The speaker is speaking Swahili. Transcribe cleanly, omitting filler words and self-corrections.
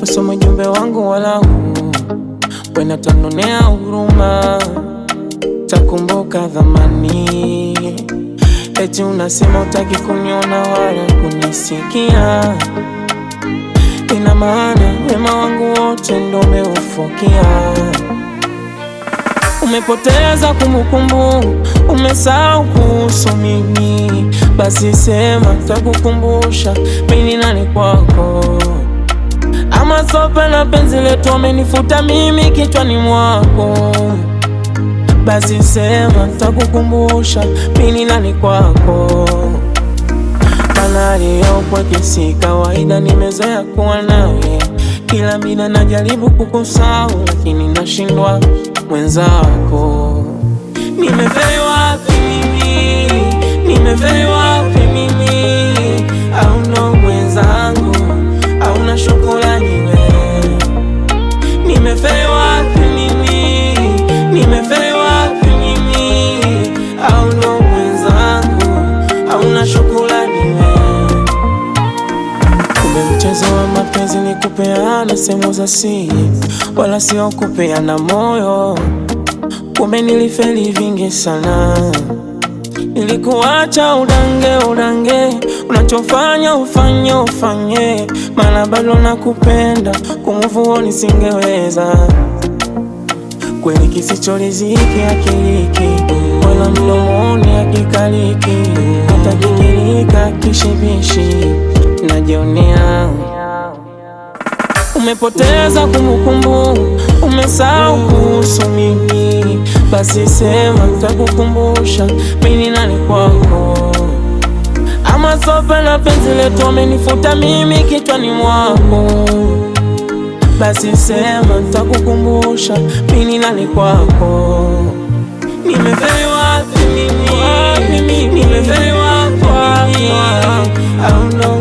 usome jumbe wangu wala huu, wena tanonea huruma, takumbuka dhamani. Eti unasema utaki kuniona wala kunisikia, ina maana wema wangu wote ndo umeufukia. Umepoteza kumbukumbu, umesahau kuhusu mimi. Basi sema takukumbusha mimi nani kwako. Ama sope na penzi letu amenifuta mimi kichwani mwako. Basi sema takukumbusha mimi nani kwako. Kanali upweke si kawaida, nimezoea kuwa nawe. Kila mida najaribu kukusahau, lakini nashindwa mwenzako. Nimefeli wapi mimi? Nimefeli wapi mimi? Au ndo mwenzangu? Au na shukrani wewe? Nimefeli wapi mimi? Nimefeli wapi mimi? Au ndo mwenzangu? Au na shukrani wewe? Kumbe mchezo wa mapenzi ni kupeana sehemu za siri, wala sio kupeana moyo. Kumbe nilifeli vingi sana, nilikuacha udange, unachofanya ufanye, maana bado nakupenda, kumove nisingeweza. Kweli kisichoriziki hakiliki, wala mdomoni hakikaliki, hata kikirika kishibishi najionea. Umepoteza kumbukumbu, umesahau kuhusu mimi. Basi sema takukumbusha mimi nani kwako. Ama sope na penzi letu amenifuta mimi kichwani mwako. Basi sema takukumbusha mimi nani kwako. Nimefeli wapi mimi? Nimefeli wapi mimi? Au ndo